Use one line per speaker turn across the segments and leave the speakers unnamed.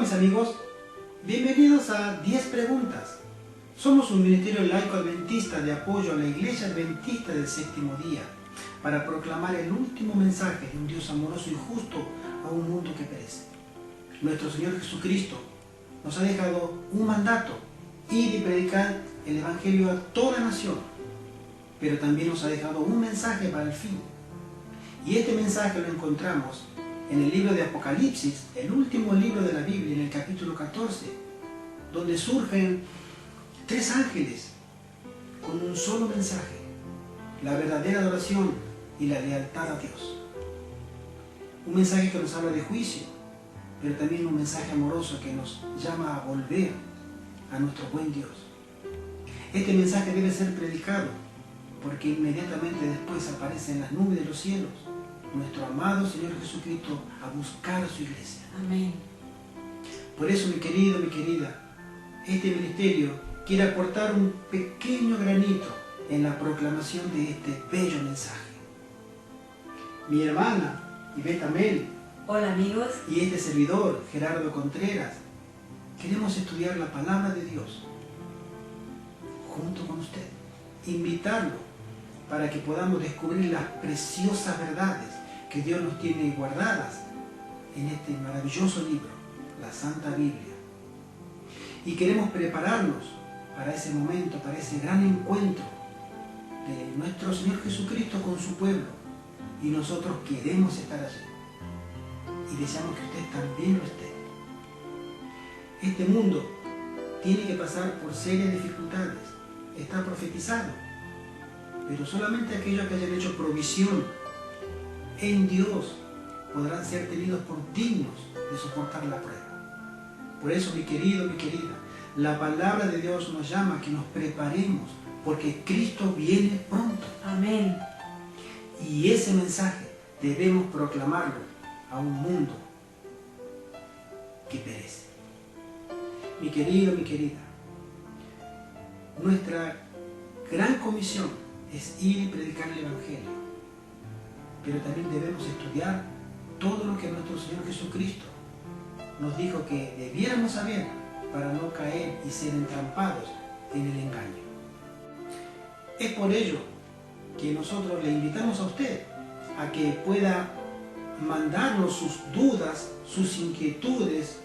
mis amigos, bienvenidos a 10 preguntas. Somos un ministerio laico adventista de apoyo a la Iglesia Adventista del Séptimo Día para proclamar el último mensaje de un Dios amoroso y justo a un mundo que perece. Nuestro Señor Jesucristo nos ha dejado un mandato: ir y predicar el Evangelio a toda nación, pero también nos ha dejado un mensaje para el fin. Y este mensaje lo encontramos en el libro de Apocalipsis, el último libro de la Biblia, en el capítulo 14, donde surgen 3 ángeles con un solo mensaje: la verdadera adoración y la lealtad a Dios. Un mensaje que nos habla de juicio, pero también un mensaje amoroso que nos llama a volver a nuestro buen Dios. Este mensaje debe ser predicado, porque inmediatamente después aparece en las nubes de los cielos nuestro amado Señor Jesucristo a buscar a su iglesia.
Amén.
Por eso, mi querido, mi querida, este ministerio quiere aportar un pequeño granito en la proclamación de este bello mensaje. Mi hermana Ivette Amel,
Hola amigos.
y este servidor, Gerardo Contreras, queremos estudiar la palabra de Dios junto con usted, invitarlo para que podamos descubrir las preciosas verdades que Dios nos tiene guardadas en este maravilloso libro, la Santa Biblia. Y queremos prepararnos para ese momento, para ese gran encuentro de nuestro Señor Jesucristo con su pueblo, y nosotros queremos estar allí. Y deseamos que usted también lo esté. Este mundo tiene que pasar por serias dificultades, está profetizado, pero solamente aquellos que hayan hecho provisión en Dios podrán ser tenidos por dignos de soportar la prueba. Por eso, mi querido, mi querida, la palabra de Dios nos llama a que nos preparemos, porque Cristo viene pronto.
Amén.
Y ese mensaje debemos proclamarlo a un mundo que perece. Mi querido, mi querida, nuestra gran comisión es ir y predicar el Evangelio, pero también debemos estudiar todo lo que nuestro Señor Jesucristo nos dijo que debiéramos saber para no caer y ser entrampados en el engaño. Es por ello que nosotros le invitamos a usted a que pueda mandarnos sus dudas, sus inquietudes,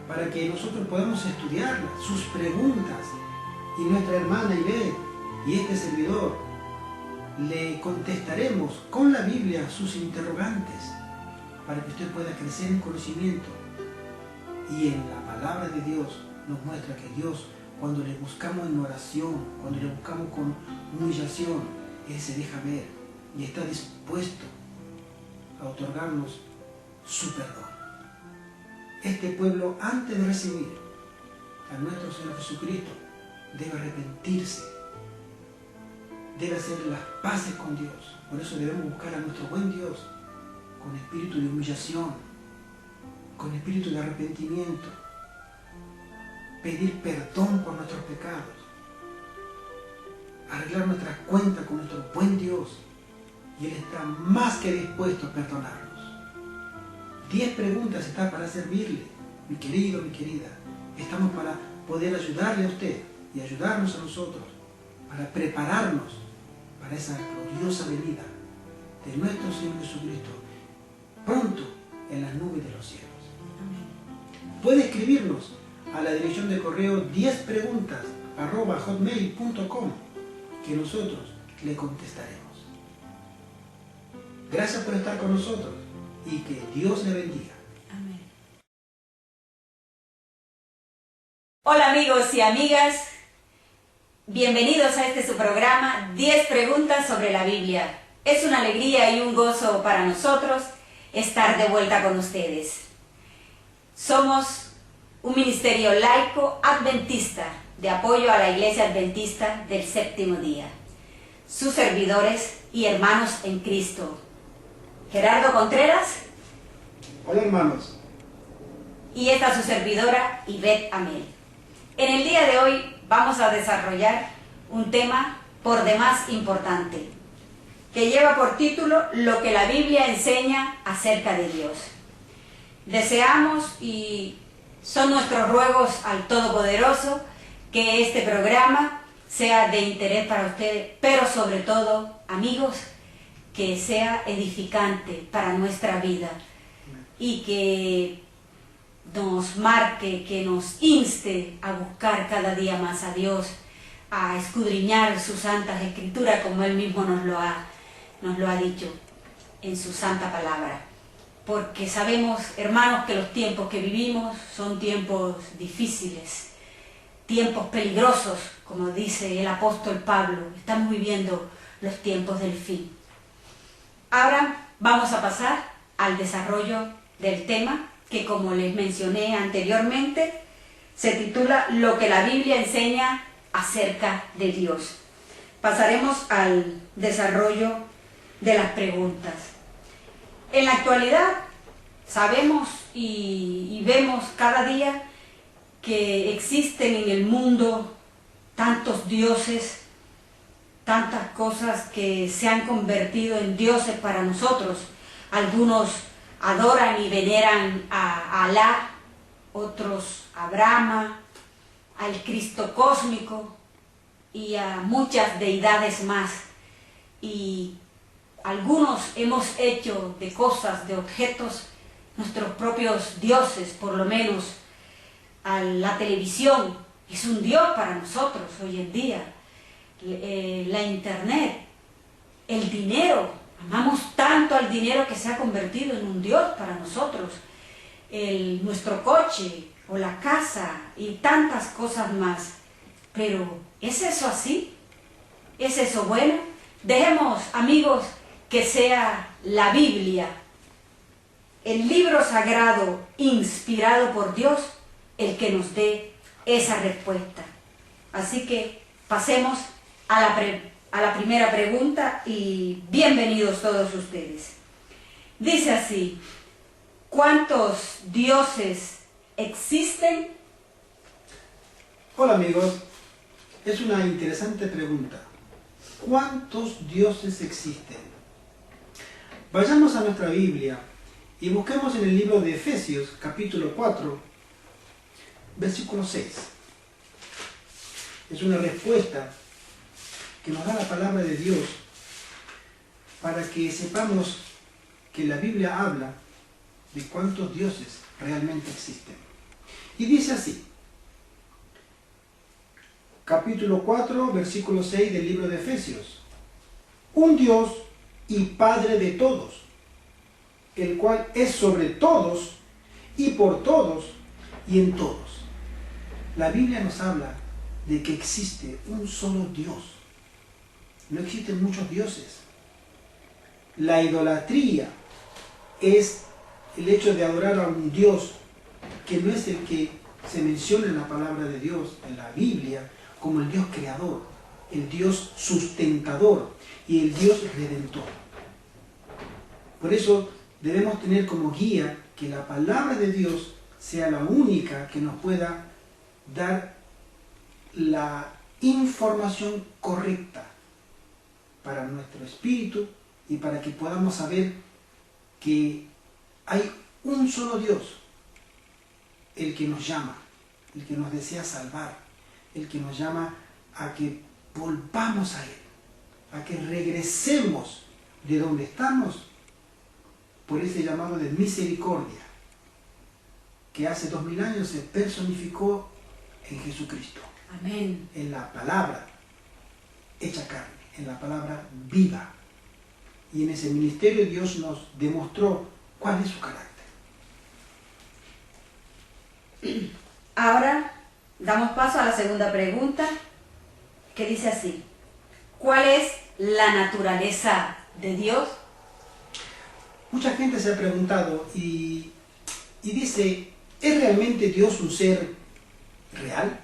para que nosotros podamos estudiarlas, sus preguntas, y nuestra hermana Ivette y este servidor le contestaremos con la Biblia sus interrogantes, para que usted pueda crecer en conocimiento. Y en la palabra de Dios nos muestra que Dios, cuando le buscamos en oración, cuando le buscamos con humillación, Él se deja ver y está dispuesto a otorgarnos su perdón. Este pueblo, antes de recibir a nuestro Señor Jesucristo, debe arrepentirse, debe hacer las paces con Dios. Por eso debemos buscar a nuestro buen Dios con espíritu de humillación, con espíritu de arrepentimiento, pedir perdón por nuestros pecados, arreglar nuestras cuentas con nuestro buen Dios, y Él está más que dispuesto a perdonarnos. 10 preguntas está para servirle, mi querido, mi querida. Estamos para poder ayudarle a usted y ayudarnos a nosotros, para prepararnos para esa gloriosa venida de nuestro Señor Jesucristo pronto en las nubes de los cielos.
Amén.
Puede escribirnos a la dirección de correo 10preguntas@hotmail.com, que nosotros le contestaremos. Gracias por estar con nosotros y que Dios le bendiga.
Amén. Hola amigos y amigas, bienvenidos a este su programa 10 preguntas sobre la Biblia. Es una alegría y un gozo para nosotros estar de vuelta con ustedes. Somos un ministerio laico adventista de apoyo a la Iglesia Adventista del Séptimo Día. Sus servidores y hermanos en Cristo, Gerardo Contreras.
Hola hermanos.
Y esta su servidora, Ivette Amel. En el día de hoy vamos a desarrollar un tema por demás importante, que lleva por título Lo que la Biblia enseña acerca de Dios. Deseamos y Son nuestros ruegos al Todopoderoso que este programa sea de interés para ustedes, pero sobre todo, amigos, que sea edificante para nuestra vida y que nos marque, que nos inste a buscar cada día más a Dios, a escudriñar sus santas escrituras como Él mismo nos lo ha dicho en su santa palabra. Porque sabemos, hermanos, que los tiempos que vivimos son tiempos difíciles, tiempos peligrosos, como dice el apóstol Pablo. Estamos viviendo los tiempos del fin. Ahora vamos a pasar al desarrollo del tema que, como les mencioné anteriormente, se titula Lo que la Biblia enseña acerca de Dios. Pasaremos al desarrollo de las preguntas. En la actualidad sabemos y vemos cada día que existen en el mundo tantos dioses, tantas cosas que se han convertido en dioses para nosotros. Algunos adoran y veneran a Alá, otros a Brahma, al Cristo cósmico y a muchas deidades más. Y algunos hemos hecho de cosas, de objetos, nuestros propios dioses. Por lo menos a la televisión es un dios para nosotros hoy en día. La internet, el dinero, amamos tanto al dinero que se ha convertido en un dios para nosotros. Nuestro coche o la casa y tantas cosas más. Pero ¿es eso así? ¿Es eso bueno? Dejemos, amigos, que sea la Biblia, el libro sagrado inspirado por Dios, el que nos dé esa respuesta. Así que pasemos a la primera pregunta y bienvenidos todos ustedes. Dice así: ¿cuántos dioses existen?
Hola amigos, es una interesante pregunta. ¿Cuántos dioses existen? Vayamos a nuestra Biblia y busquemos en el libro de Efesios, capítulo 4, versículo 6. Es una respuesta que nos da la palabra de Dios para que sepamos que la Biblia habla de cuántos dioses realmente existen. Y dice así, capítulo 4, versículo 6 del libro de Efesios: un Dios y Padre de todos, el cual es sobre todos y por todos y en todos. La Biblia nos habla de que existe un solo Dios. No existen muchos dioses. La idolatría es el hecho de adorar a un Dios que no es el que se menciona en la palabra de Dios, en la Biblia, como el Dios creador, el Dios sustentador y el Dios redentor. Por eso debemos tener como guía que la palabra de Dios sea la única que nos pueda dar la información correcta para nuestro espíritu y para que podamos saber que hay un solo Dios, el que nos llama, el que nos desea salvar, el que nos llama a que volvamos a Él, a que regresemos de donde estamos por ese llamado de misericordia que hace 2000 años se personificó en Jesucristo.
Amén.
En la palabra hecha carne, en la palabra viva. Y en ese ministerio Dios nos demostró cuál es su carácter.
Ahora damos paso a la segunda pregunta, que dice así: ¿cuál es la naturaleza de Dios?
Mucha gente se ha preguntado y dice, ¿es realmente Dios un ser real?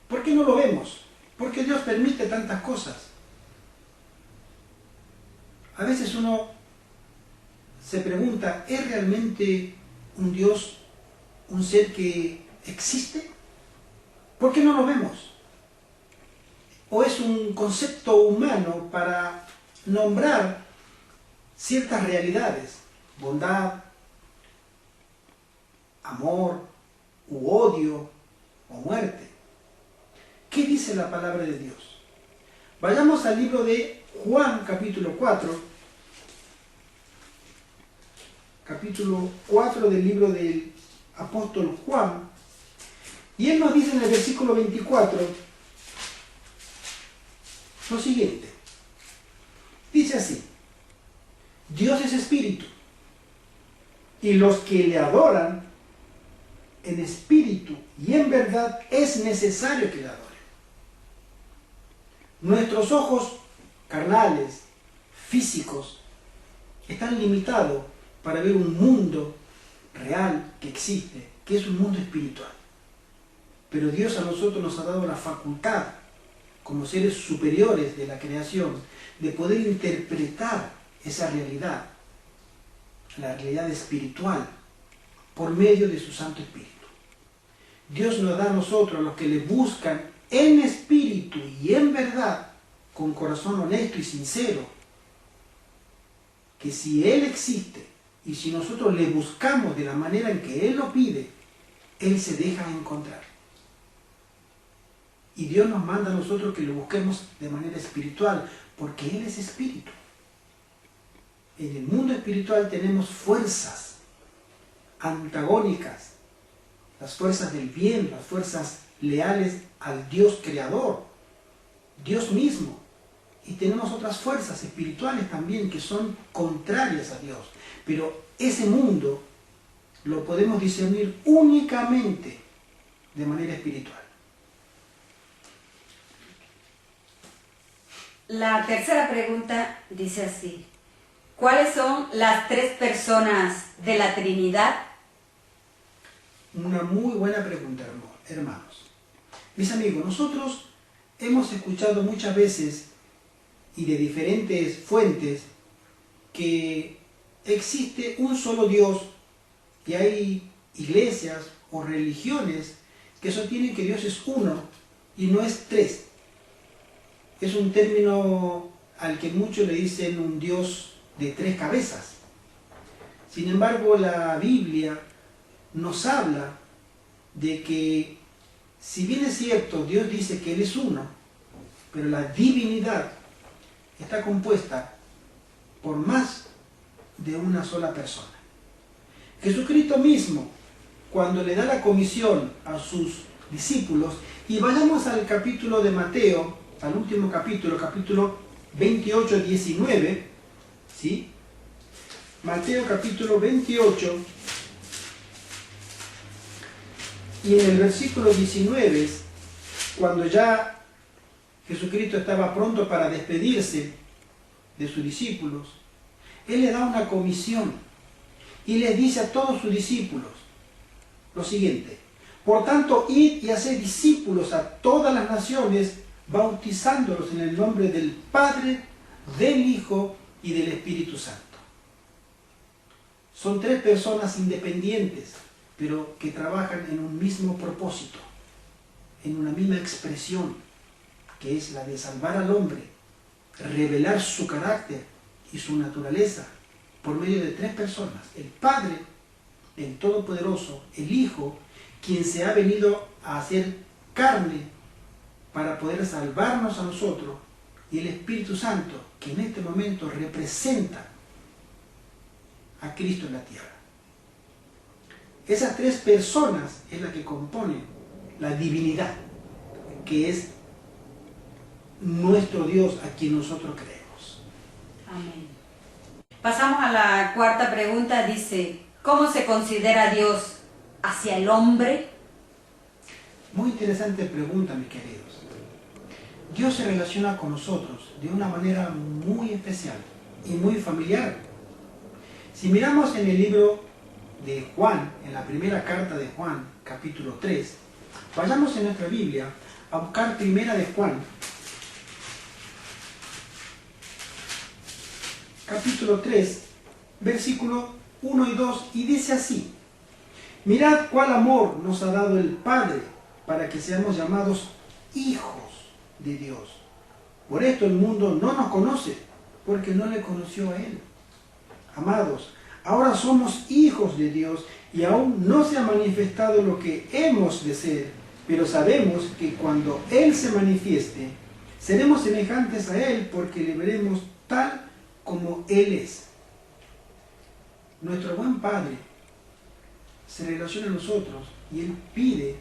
¿Por qué no lo vemos? ¿Por qué Dios permite tantas cosas? A veces uno se pregunta, ¿es realmente un Dios un ser que existe? ¿Por qué no lo vemos? ¿O es un concepto humano para nombrar ciertas realidades? Bondad, amor, u odio o muerte. ¿Qué dice la palabra de Dios? Vayamos al libro de Juan, capítulo 4. Capítulo 4 del libro del apóstol Juan. Y él nos dice en el versículo 24 lo siguiente. Dice así: Dios es espíritu, y los que le adoran en espíritu y en verdad es necesario que le adoren. Nuestros ojos carnales, físicos, están limitados para ver un mundo real que existe, que es un mundo espiritual. Pero Dios a nosotros nos ha dado la facultad, como seres superiores de la creación, de poder interpretar esa realidad, la realidad espiritual, por medio de su Santo Espíritu. Dios nos da a nosotros, a los que le buscan en espíritu y en verdad, con corazón honesto y sincero, que si Él existe y si nosotros le buscamos de la manera en que Él lo pide, Él se deja encontrar. Y Dios nos manda a nosotros que lo busquemos de manera espiritual, porque Él es espíritu. En el mundo espiritual tenemos fuerzas antagónicas, las fuerzas del bien, las fuerzas leales al Dios creador, Dios mismo. Y tenemos otras fuerzas espirituales también que son contrarias a Dios. Pero ese mundo lo podemos discernir únicamente de manera espiritual.
La tercera pregunta dice así: ¿cuáles son las tres personas de la Trinidad?
Una muy buena pregunta, hermanos. Mis amigos, nosotros hemos escuchado muchas veces y de diferentes fuentes que existe un solo Dios, y hay iglesias o religiones que sostienen que Dios es uno y no es tres. Es un término al que muchos le dicen un Dios de tres cabezas. Sin embargo, la Biblia nos habla de que, si bien es cierto, Dios dice que Él es uno, pero la divinidad está compuesta por más de una sola persona. Jesucristo mismo, cuando le da la comisión a sus discípulos, y vayamos al capítulo de Mateo, al último capítulo, capítulo 28, 19, ¿sí? Mateo capítulo 28, y en el versículo 19, cuando ya Jesucristo estaba pronto para despedirse de sus discípulos, Él le da una comisión y les dice a todos sus discípulos lo siguiente: por tanto, id y haced discípulos a todas las naciones, bautizándolos en el nombre del Padre, del Hijo y del Espíritu Santo. Son tres personas independientes, pero que trabajan en un mismo propósito, en una misma expresión, que es la de salvar al hombre, revelar su carácter y su naturaleza por medio de tres personas: el Padre, el Todopoderoso, el Hijo, quien se ha venido a hacer carne para poder salvarnos a nosotros, y el Espíritu Santo, que en este momento representa a Cristo en la tierra. Esas tres personas es la que componen la divinidad, que es nuestro Dios, a quien nosotros creemos.
Amén. Pasamos a la cuarta pregunta. Dice: ¿cómo se considera Dios hacia el hombre?
Muy interesante pregunta, mis queridos. Dios se relaciona con nosotros de una manera muy especial y muy familiar. Si miramos en el libro de Juan, en la primera carta de Juan, capítulo 3, vayamos en nuestra Biblia a buscar primera de Juan, capítulo 3, versículo 1 y 2, y dice así: mirad cuál amor nos ha dado el Padre para que seamos llamados hijos de Dios. Por esto el mundo no nos conoce, porque no le conoció a Él. Amados, ahora somos hijos de Dios, y aún no se ha manifestado lo que hemos de ser, pero sabemos que cuando Él se manifieste, seremos semejantes a Él porque le veremos tal como Él es. Nuestro buen Padre se relaciona a nosotros y Él pide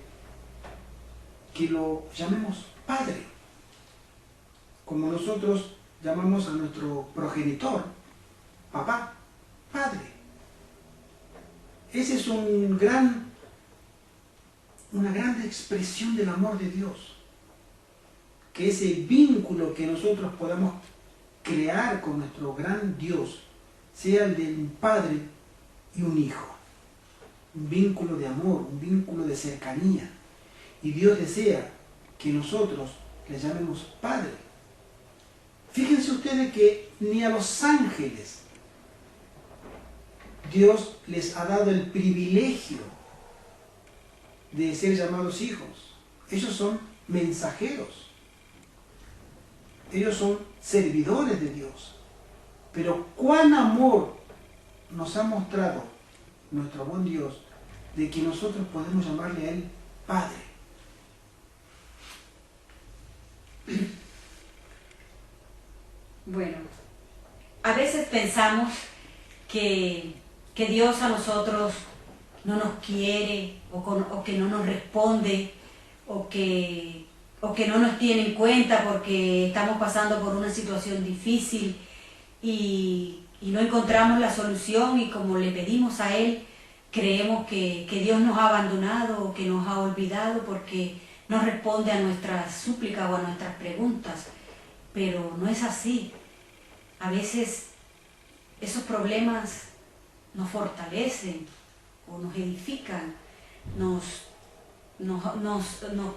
que lo llamemos Padre, como nosotros llamamos a nuestro progenitor, papá, Padre. Ese es una gran expresión del amor de Dios. Que ese vínculo que nosotros podamos crear con nuestro gran Dios sea el de un padre y un hijo. Un vínculo de amor, un vínculo de cercanía. Y Dios desea que nosotros le llamemos Padre. Fíjense ustedes que ni a los ángeles Dios les ha dado el privilegio de ser llamados hijos. Ellos son mensajeros. Ellos son servidores de Dios. Pero cuán amor nos ha mostrado nuestro buen Dios de que nosotros podemos llamarle a Él Padre.
Bueno, a veces pensamos que Dios a nosotros no nos quiere o que no nos responde o que no nos tiene en cuenta porque estamos pasando por una situación difícil y no encontramos la solución, y como le pedimos a Él, creemos que Dios nos ha abandonado o que nos ha olvidado porque no responde a nuestras súplicas o a nuestras preguntas. Pero no es así. A veces esos problemas nos fortalecen o nos edifican, nos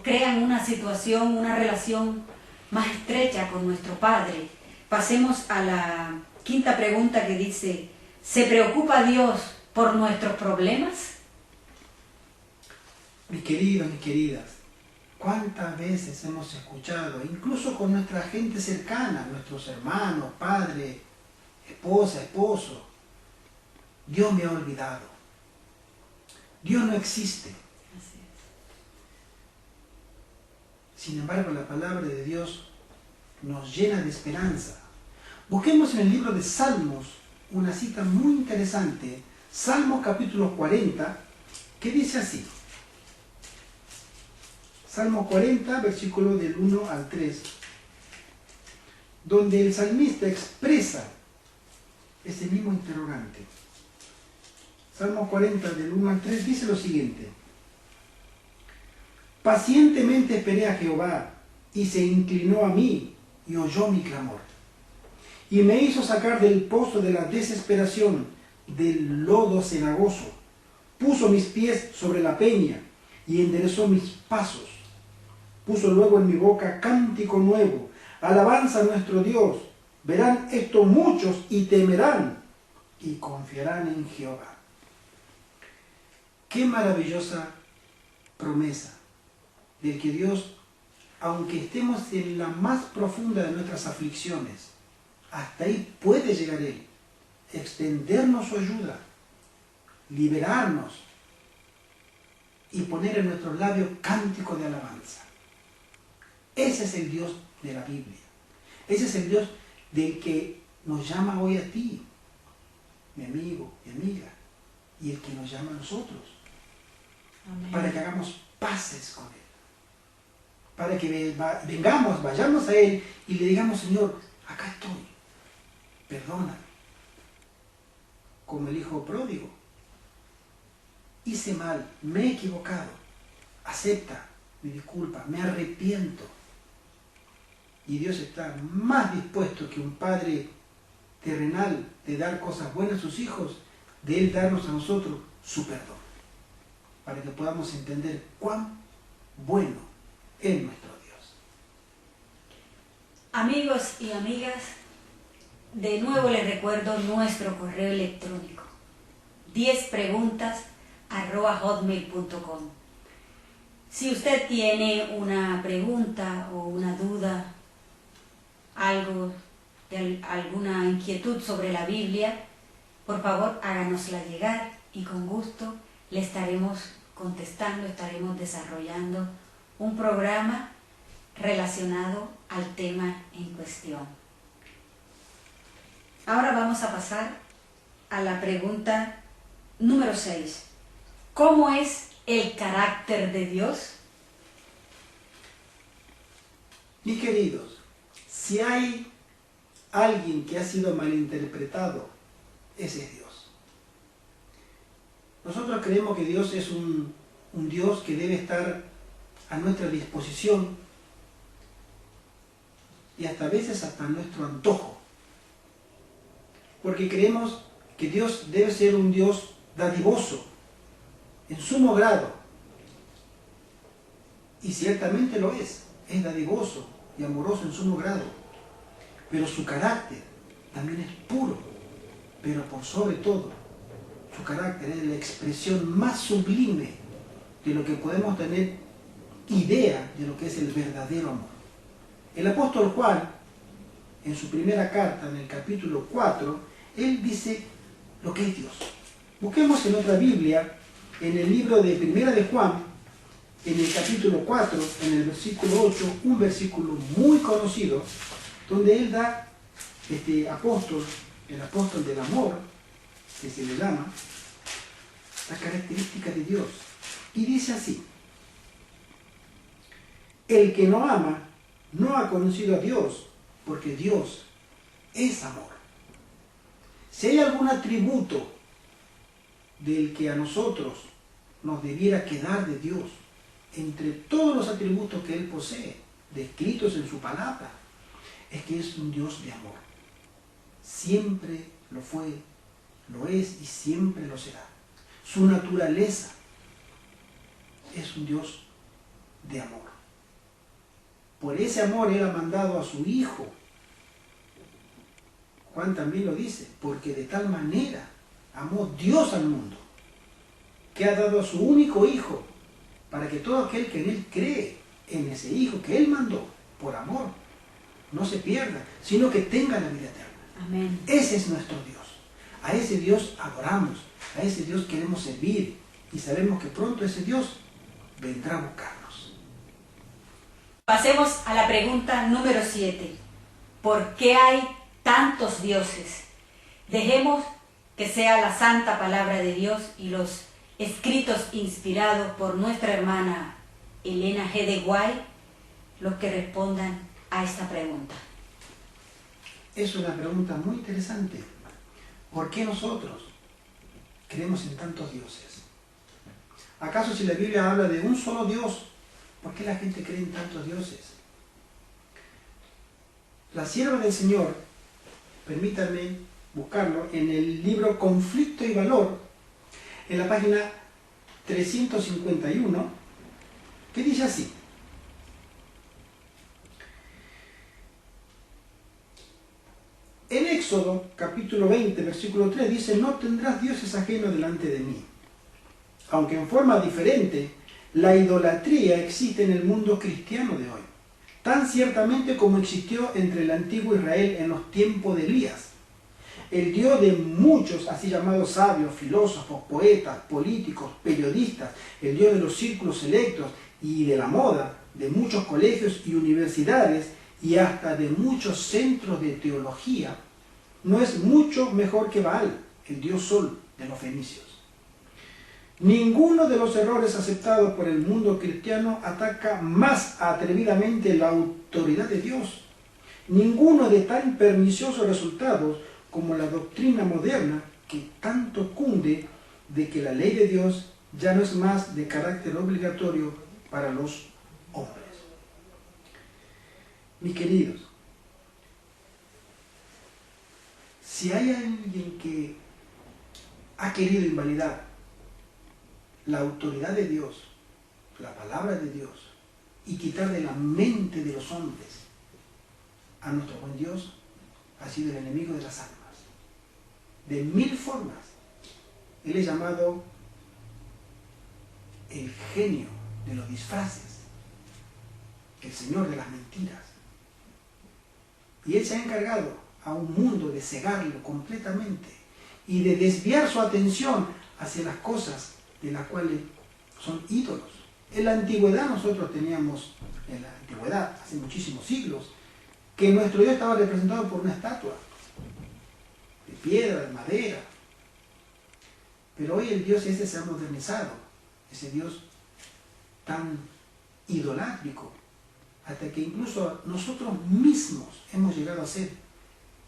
crean una situación, una relación más estrecha con nuestro Padre. Pasemos a la quinta pregunta, que dice: ¿se preocupa Dios por nuestros problemas?
Mis queridos, mis queridas, ¿cuántas veces hemos escuchado, incluso con nuestra gente cercana, nuestros hermanos, padre, esposa, esposo: Dios me ha olvidado, Dios no existe?
Así es.
Sin embargo, la palabra de Dios nos llena de esperanza. Busquemos en el libro de Salmos una cita muy interesante, Salmos capítulo 40, que dice así. Salmo 40, versículo del 1 al 3, donde el salmista expresa ese mismo interrogante. Salmo 40, del 1 al 3, dice lo siguiente: pacientemente esperé a Jehová, y se inclinó a mí, y oyó mi clamor. Y me hizo sacar del pozo de la desesperación, del lodo cenagoso. Puso mis pies sobre la peña, y enderezó mis pasos. Puso luego en mi boca cántico nuevo, alabanza a nuestro Dios. Verán esto muchos y temerán y confiarán en Jehová. Qué maravillosa promesa de que Dios, aunque estemos en la más profunda de nuestras aflicciones, hasta ahí puede llegar Él, extendernos su ayuda, liberarnos y poner en nuestros labios cántico de alabanza. Ese es el Dios de la Biblia. Ese es el Dios del que nos llama hoy a ti, mi amigo, mi amiga, y el que nos llama a nosotros. Amén. Para que hagamos paces con Él. Para que vayamos a Él y le digamos: Señor, acá estoy, perdóname. Como el hijo pródigo: hice mal, me he equivocado, acepta mi disculpa, me arrepiento. Y Dios está más dispuesto que un padre terrenal de dar cosas buenas a sus hijos, de Él darnos a nosotros su perdón, para que podamos entender cuán bueno es nuestro Dios.
Amigos y amigas, de nuevo les recuerdo nuestro correo electrónico: 10preguntas@hotmail.com. Si usted tiene una pregunta o una duda, alguna inquietud sobre la Biblia, por favor háganosla llegar y con gusto le estaremos contestando, estaremos desarrollando un programa relacionado al tema en cuestión. Ahora vamos a pasar a la pregunta número 6. ¿Cómo es el carácter de Dios?
Mis queridos, si hay alguien que ha sido malinterpretado, ese es Dios. Nosotros creemos que Dios es un Dios que debe estar a nuestra disposición y hasta a veces hasta a nuestro antojo. Porque creemos que Dios debe ser un Dios dadivoso, en sumo grado. Y ciertamente lo es dadivoso y amoroso en sumo grado. Pero su carácter también es puro, pero por sobre todo, su carácter es la expresión más sublime de lo que podemos tener idea de lo que es el verdadero amor. El apóstol Juan, en su primera carta, en el capítulo 4, él dice lo que es Dios. Busquemos en otra Biblia, en el libro de Primera de Juan, en el capítulo 4, en el versículo 8, un versículo muy conocido, donde él da, el apóstol del amor, que se le llama, la característica de Dios. Y dice así: el que no ama no ha conocido a Dios, porque Dios es amor. Si hay algún atributo del que a nosotros nos debiera quedar de Dios, entre todos los atributos que Él posee, descritos en su palabra, es que es un Dios de amor. Siempre lo fue, lo es y siempre lo será. Su naturaleza es un Dios de amor. Por ese amor Él ha mandado a su Hijo. Juan también lo dice, porque de tal manera amó Dios al mundo, que ha dado a su único Hijo, para que todo aquel que en Él cree, en ese Hijo que Él mandó, por amor, no se pierda, sino que tenga la vida eterna.
Amén.
Ese es nuestro Dios. A ese Dios adoramos, a ese Dios queremos servir, y sabemos que pronto ese Dios vendrá a buscarnos.
Pasemos a la pregunta número 7. ¿Por qué hay tantos dioses? Dejemos que sea la santa palabra de Dios y los escritos inspirados por nuestra hermana Elena G. de Guay los que respondan a esta pregunta.
Es una pregunta muy interesante. ¿Por qué nosotros creemos en tantos dioses? ¿Acaso si la Biblia habla de un solo Dios, por qué la gente cree en tantos dioses? La sierva del Señor, permítanme buscarlo, en el libro Conflicto y Valor, en la página 351, que dice así: en Éxodo capítulo 20, versículo 3 dice: no tendrás dioses ajenos delante de mí. Aunque en forma diferente, la idolatría existe en el mundo cristiano de hoy, tan ciertamente como existió entre el antiguo Israel en los tiempos de Elías. El Dios de muchos, así llamados sabios, filósofos, poetas, políticos, periodistas, el Dios de los círculos selectos y de la moda, de muchos colegios y universidades y hasta de muchos centros de teología, no es mucho mejor que Baal, el Dios Sol de los fenicios. Ninguno de los errores aceptados por el mundo cristiano ataca más atrevidamente la autoridad de Dios. Ninguno de tan perniciosos resultados como la doctrina moderna que tanto cunde de que la ley de Dios ya no es más de carácter obligatorio para los hombres. Mis queridos, si hay alguien que ha querido invalidar la autoridad de Dios, la palabra de Dios, y quitar de la mente de los hombres a nuestro buen Dios, ha sido el enemigo de las almas. De mil formas. Él es llamado el genio de los disfraces, el señor de las mentiras. Y él se ha encargado a un mundo de cegarlo completamente y de desviar su atención hacia las cosas de las cuales son ídolos. En la antigüedad nosotros teníamos, en la antigüedad, hace muchísimos siglos, que nuestro Dios estaba representado por una estatua de piedra, de madera. Pero hoy el Dios ese se ha modernizado, ese Dios tan idolátrico, hasta que incluso nosotros mismos hemos llegado a ser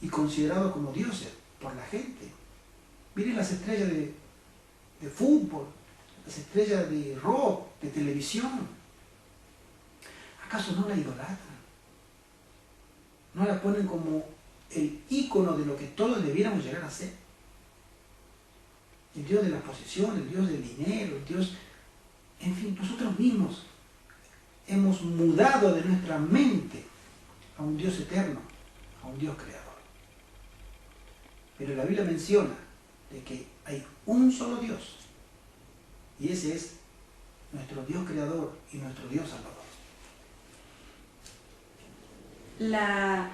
y considerados como dioses por la gente. Miren las estrellas de fútbol, las estrellas de rock, de televisión. ¿Acaso no la idolatran? ¿No la ponen como el ícono de lo que todos debiéramos llegar a ser? El Dios de la posesión, el Dios del dinero, el Dios... En fin, nosotros mismos hemos mudado de nuestra mente a un Dios eterno, a un Dios creador. Pero la Biblia menciona de que hay un solo Dios, y ese es nuestro Dios creador y nuestro Dios salvador.
La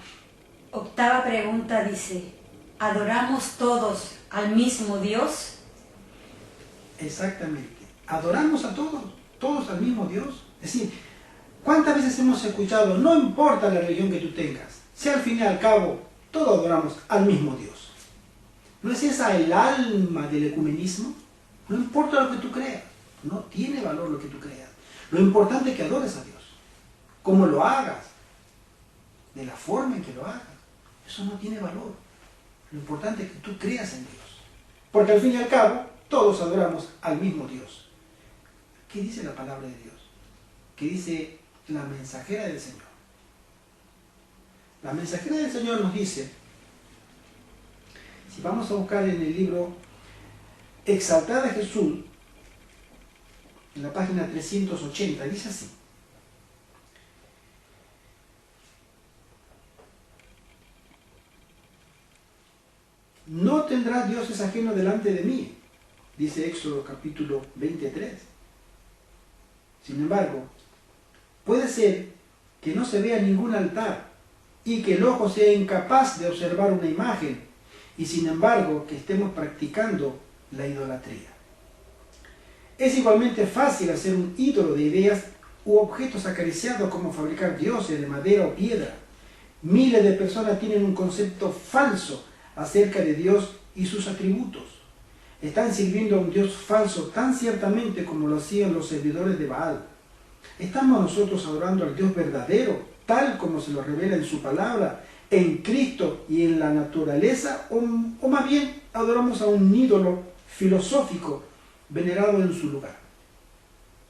octava pregunta dice, ¿adoramos todos al mismo Dios?
Exactamente. ¿Adoramos a todos al mismo Dios? Es decir, ¿cuántas veces hemos escuchado, no importa la religión que tú tengas, si al fin y al cabo todos adoramos al mismo Dios? ¿No es esa el alma del ecumenismo? No importa lo que tú creas, no tiene valor lo que tú creas. Lo importante es que adores a Dios. Cómo lo hagas, de la forma en que lo hagas, eso no tiene valor. Lo importante es que tú creas en Dios. Porque al fin y al cabo, todos adoramos al mismo Dios. ¿Qué dice la palabra de Dios? ¿Qué dice la mensajera del Señor? La mensajera del Señor nos dice, si vamos a buscar en el libro Exaltada a Jesús, en la página 380, dice así: no tendrás dioses ajenos delante de mí, dice Éxodo capítulo 23. Sin embargo, puede ser que no se vea ningún altar y que el ojo sea incapaz de observar una imagen, y sin embargo que estemos practicando la idolatría. Es igualmente fácil hacer un ídolo de ideas u objetos acariciados, como fabricar dioses de madera o piedra. Miles de personas tienen un concepto falso acerca de Dios y sus atributos. Están sirviendo a un Dios falso tan ciertamente como lo hacían los servidores de Baal. ¿Estamos nosotros adorando al Dios verdadero, tal como se lo revela en su palabra, en Cristo y en la naturaleza? ¿O más bien adoramos a un ídolo filosófico venerado en su lugar?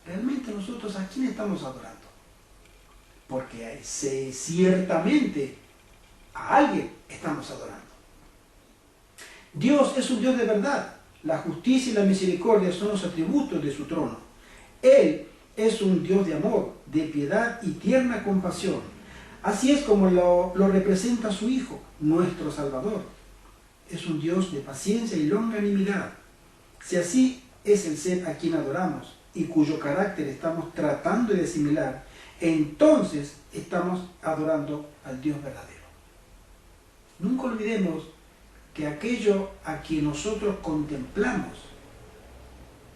¿Realmente nosotros a quién estamos adorando? Porque ciertamente a alguien estamos adorando. Dios es un Dios de verdad. La justicia y la misericordia son los atributos de su trono. Él es un Dios de amor, de piedad y tierna compasión. Así es como lo representa su Hijo, nuestro Salvador. Es un Dios de paciencia y longanimidad. Si así es el ser a quien adoramos y cuyo carácter estamos tratando de asimilar, entonces estamos adorando al Dios verdadero. Nunca olvidemos que aquello a quien nosotros contemplamos,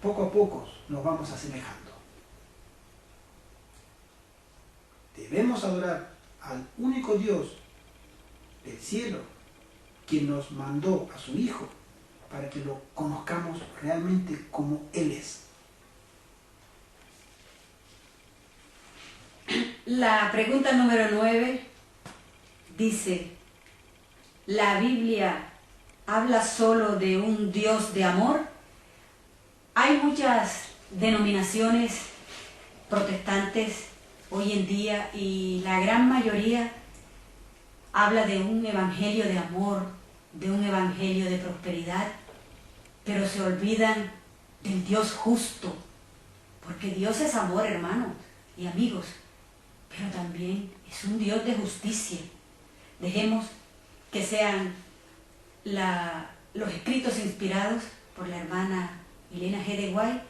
poco a poco nos vamos asemejando. Debemos adorar al único Dios del cielo, quien nos mandó a su Hijo para que lo conozcamos realmente como Él es.
La pregunta número 9 dice, ¿la Biblia habla solo de un Dios de amor? Hay muchas denominaciones protestantes hoy en día y la gran mayoría habla de un evangelio de amor, de un evangelio de prosperidad, pero se olvidan del Dios justo, porque Dios es amor, hermanos y amigos, pero también es un Dios de justicia. Dejemos que sean los escritos inspirados por la hermana Elena G. de White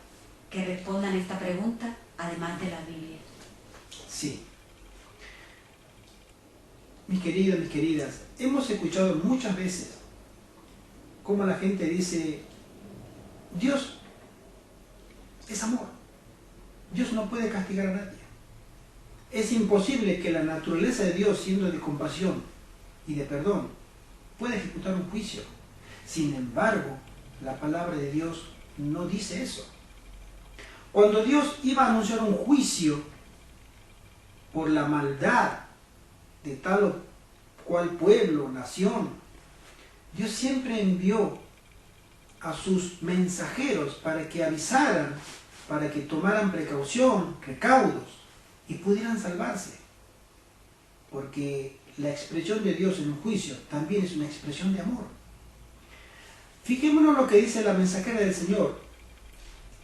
que respondan esta pregunta, además de la Biblia.
Sí. Mis queridos, mis queridas, hemos escuchado muchas veces cómo la gente dice, Dios es amor. Dios no puede castigar a nadie. Es imposible que la naturaleza de Dios, siendo de compasión y de perdón, pueda ejecutar un juicio. Sin embargo, la palabra de Dios no dice eso. Cuando Dios iba a anunciar un juicio por la maldad de tal o cual pueblo, nación, Dios siempre envió a sus mensajeros para que avisaran, para que tomaran precaución, recaudos, y pudieran salvarse. Porque la expresión de Dios en un juicio también es una expresión de amor. Fijémonos lo que dice la mensajera del Señor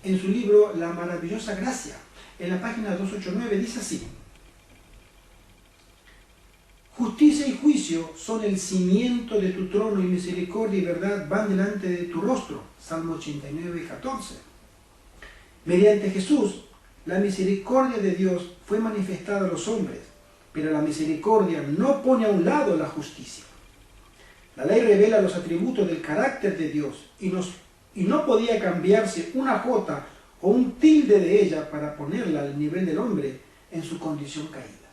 en su libro La Maravillosa Gracia. En la página 289 dice así: justicia y juicio son el cimiento de tu trono, y misericordia y verdad van delante de tu rostro. Salmo 89, 14. Mediante Jesús, la misericordia de Dios fue manifestada a los hombres, pero la misericordia no pone a un lado la justicia. La ley revela los atributos del carácter de Dios y no podía cambiarse una jota o un tilde de ella para ponerla al nivel del hombre en su condición caída.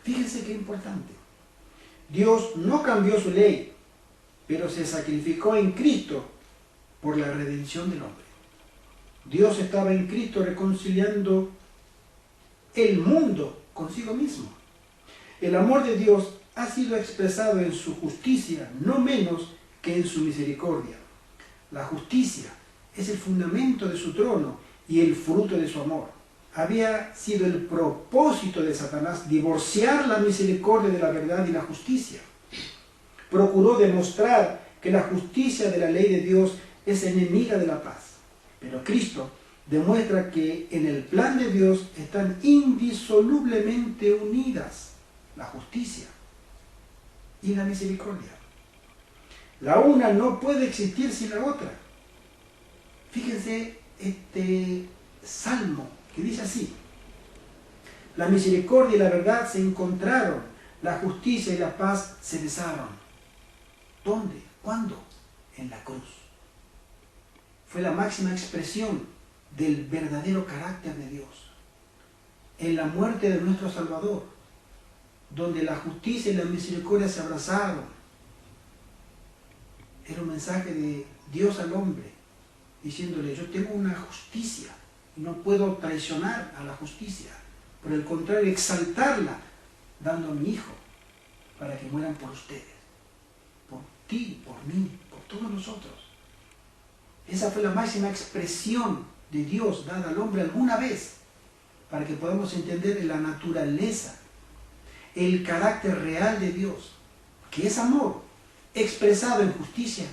Fíjense qué importante. Dios no cambió su ley, pero se sacrificó en Cristo por la redención del hombre. Dios estaba en Cristo reconciliando el mundo consigo mismo. El amor de Dios ha sido expresado en su justicia, no menos que en su misericordia. La justicia es el fundamento de su trono y el fruto de su amor. Había sido el propósito de Satanás divorciar la misericordia de la verdad y la justicia. Procuró demostrar que la justicia de la ley de Dios es enemiga de la paz. Pero Cristo demuestra que en el plan de Dios están indisolublemente unidas la justicia y la misericordia. La una no puede existir sin la otra. Fíjense este salmo que dice así: la misericordia y la verdad se encontraron, la justicia y la paz se besaron. ¿Dónde? ¿Cuándo? En la cruz. Fue la máxima expresión del verdadero carácter de Dios. En la muerte de nuestro Salvador, donde la justicia y la misericordia se abrazaron. Era un mensaje de Dios al hombre, diciéndole: yo tengo una justicia y no puedo traicionar a la justicia. Por el contrario, exaltarla, dando a mi Hijo para que mueran por ustedes, por ti, por mí, por todos nosotros. Esa fue la máxima expresión de Dios dada al hombre alguna vez, para que podamos entender la naturaleza, el carácter real de Dios, que es amor, expresado en justicia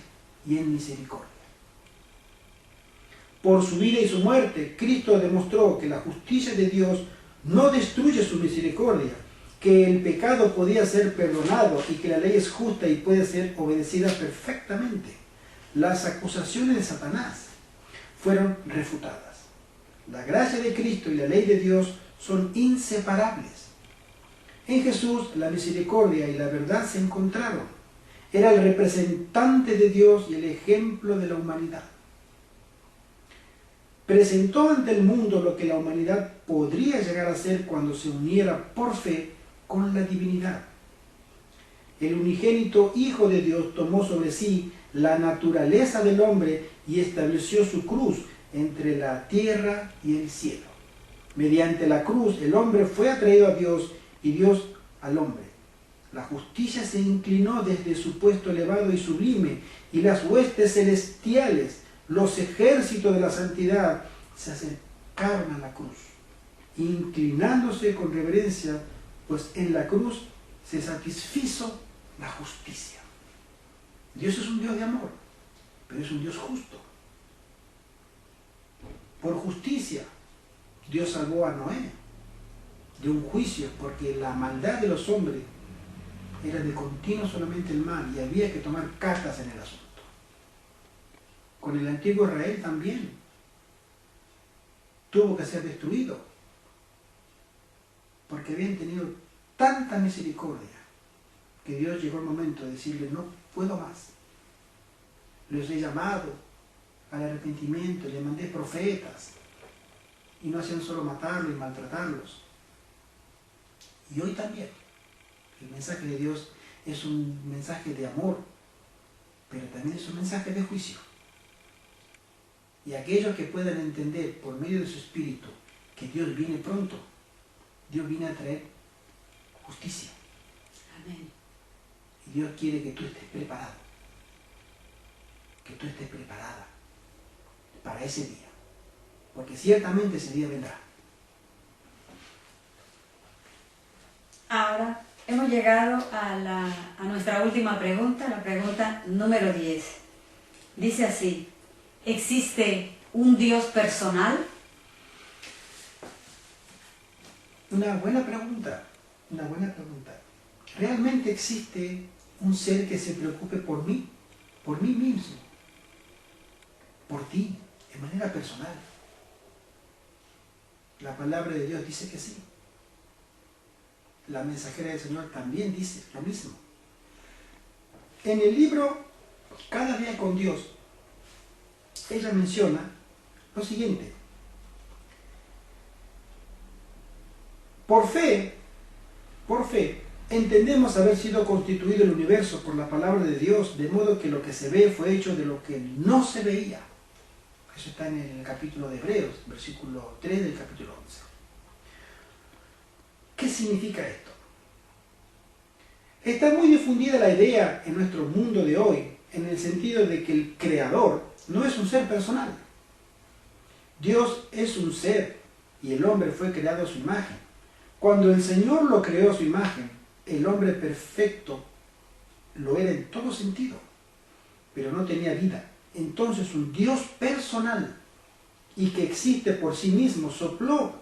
y en misericordia. Por su vida y su muerte, Cristo demostró que la justicia de Dios no destruye su misericordia, que el pecado podía ser perdonado y que la ley es justa y puede ser obedecida perfectamente. Las acusaciones de Satanás fueron refutadas. La gracia de Cristo y la ley de Dios son inseparables. En Jesús la misericordia y la verdad se encontraron. Era el representante de Dios y el ejemplo de la humanidad. Presentó ante el mundo lo que la humanidad podría llegar a ser cuando se uniera por fe con la divinidad. El unigénito Hijo de Dios tomó sobre sí la naturaleza del hombre y estableció su cruz entre la tierra y el cielo. Mediante la cruz el hombre fue atraído a Dios y Dios al hombre. La justicia se inclinó desde su puesto elevado y sublime, y las huestes celestiales, los ejércitos de la santidad, se acercaron a la cruz, inclinándose con reverencia, pues en la cruz se satisfizo la justicia. Dios es un Dios de amor, pero es un Dios justo. Por justicia, Dios salvó a Noé de un juicio, porque la maldad de los hombres era de continuo solamente el mal, y había que tomar cartas en el asunto. Con el antiguo Israel también tuvo que ser destruido, porque habían tenido tanta misericordia que Dios llegó el momento de decirle: no puedo más. Les he llamado al arrepentimiento, les mandé profetas, y no hacían solo matarlos y maltratarlos. Y hoy también. El mensaje de Dios es un mensaje de amor, pero también es un mensaje de juicio. Y aquellos que puedan entender por medio de su espíritu que Dios viene pronto, Dios viene a traer justicia.
Amén.
Y Dios quiere que tú estés preparado, que tú estés preparada para ese día, porque ciertamente ese día vendrá.
Ahora hemos llegado a nuestra última pregunta, la pregunta número 10. Dice así: ¿existe un Dios personal?
Una buena pregunta, una buena pregunta. ¿Realmente existe un ser que se preocupe por mí mismo, por ti, de manera personal? La palabra de Dios dice que sí. La mensajera del Señor también dice lo mismo. En el libro Cada día con Dios, ella menciona lo siguiente: por fe, entendemos haber sido constituido el universo por la palabra de Dios, de modo que lo que se ve fue hecho de lo que no se veía. Eso está en el capítulo de Hebreos, versículo 3 del capítulo 11. ¿Qué significa esto? Está muy difundida la idea en nuestro mundo de hoy, en el sentido de que el Creador no es un ser personal. Dios es un ser y el hombre fue creado a su imagen. Cuando el Señor lo creó a su imagen, el hombre perfecto lo era en todo sentido, pero no tenía vida. Entonces un Dios personal y que existe por sí mismo sopló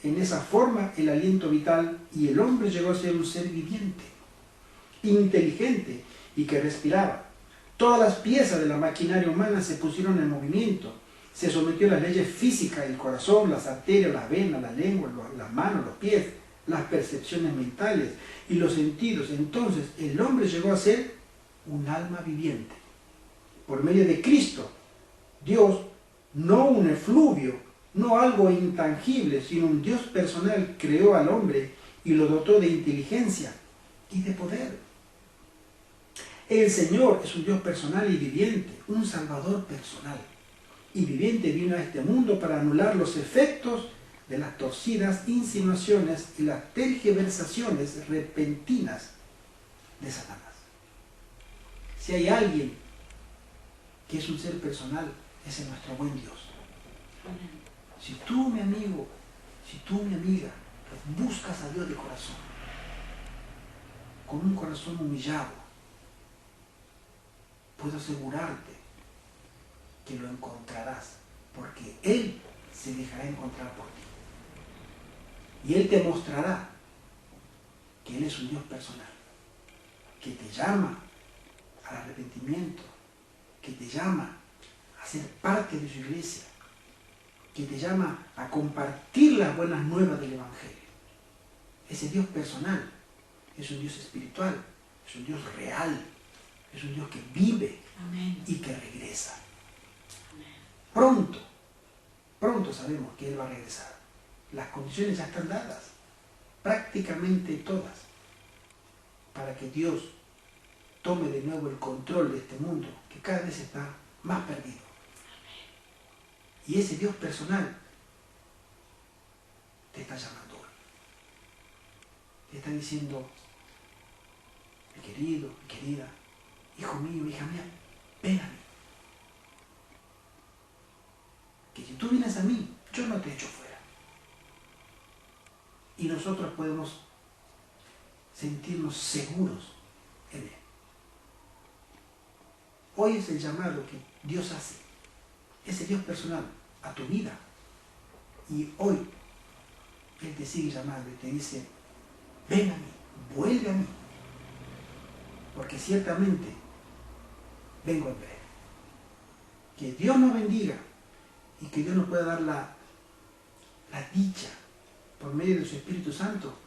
en esa forma el aliento vital y el hombre llegó a ser un ser viviente, inteligente y que respiraba. Todas las piezas de la maquinaria humana se pusieron en movimiento. Se sometió a las leyes físicas, el corazón, las arterias, las venas, la lengua, las manos, los pies, las percepciones mentales y los sentidos. Entonces el hombre llegó a ser un alma viviente. Por medio de Cristo, Dios, no un efluvio, no algo intangible, sino un Dios personal, creó al hombre y lo dotó de inteligencia y de poder. El Señor es un Dios personal y viviente, un Salvador personal y viviente vino a este mundo para anular los efectos de las torcidas insinuaciones y las tergiversaciones repentinas de Satanás. Si hay alguien que es un ser personal, ese es nuestro buen Dios. Si tú, mi amigo, si tú, mi amiga, buscas a Dios de corazón, con un corazón humillado, puedo asegurarte que lo encontrarás, porque Él se dejará encontrar por ti. Y Él te mostrará que Él es un Dios personal, que te llama al arrepentimiento, que te llama a ser parte de su iglesia, que te llama a compartir las buenas nuevas del Evangelio. Ese Dios personal es un Dios espiritual, es un Dios real, es un Dios que vive. Amén. Y que regresa. Amén. Pronto sabemos que Él va a regresar. Las condiciones ya están dadas, prácticamente todas, para que Dios tome de nuevo el control de este mundo, que cada vez está más perdido. Y ese Dios personal te está llamando hoy. Te está diciendo: mi querido, mi querida, hijo mío, hija mía, ven a mí. Que si tú vienes a mí, yo no te echo fuera. Y nosotros podemos sentirnos seguros en Él. Hoy es el llamado que Dios hace, ese Dios personal, a tu vida. Y hoy Él te sigue llamando y te dice: ven a mí, vuelve a mí, porque ciertamente vengo en breve. Que Dios nos bendiga y que Dios nos pueda dar la dicha, por medio de su Espíritu Santo,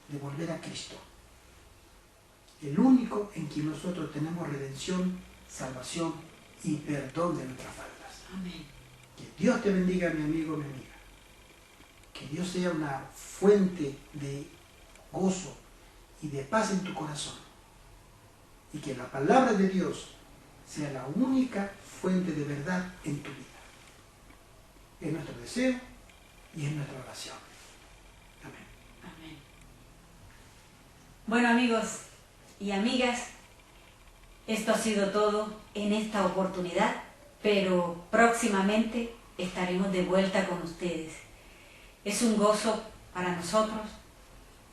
de volver a Cristo, el único en quien nosotros tenemos redención, salvación y perdón de nuestras faltas. Amén. Que Dios te bendiga, mi amigo, mi amiga. Que Dios sea una fuente de gozo y de paz en tu corazón. Y que la palabra de Dios sea la única fuente de verdad en tu vida. Es nuestro deseo y es nuestra oración. Amén.
Amén. Bueno, amigos y amigas, esto ha sido todo en esta oportunidad, pero próximamente estaremos de vuelta con ustedes. Es un gozo para nosotros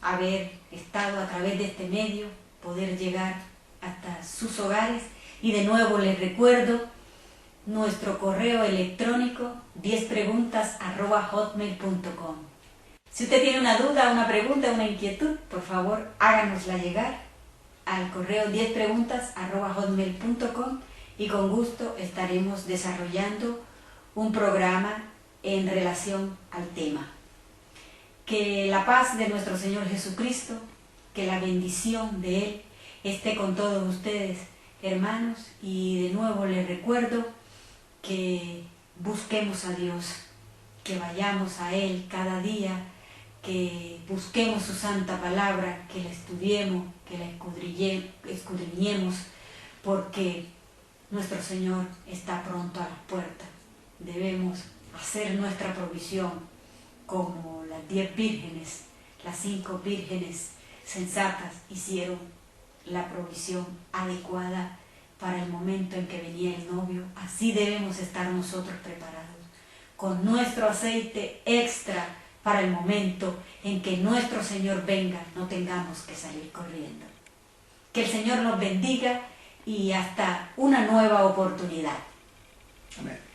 haber estado a través de este medio, poder llegar hasta sus hogares, y de nuevo les recuerdo nuestro correo electrónico 10preguntas@hotmail.com. Si usted tiene una duda, una pregunta, una inquietud, por favor háganosla llegar al correo 10preguntas@hotmail.com y con gusto estaremos desarrollando un programa en relación al tema. Que la paz de nuestro Señor Jesucristo, que la bendición de Él esté con todos ustedes, hermanos, y de nuevo les recuerdo que busquemos a Dios, que vayamos a Él cada día, que busquemos su santa palabra, que la estudiemos, que la escudriñemos, porque nuestro Señor está pronto a las puertas. Debemos hacer nuestra provisión como las 10 vírgenes, las 5 vírgenes sensatas hicieron la provisión adecuada para el momento en que venía el novio. Así debemos estar nosotros preparados, con nuestro aceite extra para el momento en que nuestro Señor venga, no tengamos que salir corriendo. Que el Señor nos bendiga y hasta una nueva oportunidad.
Amén.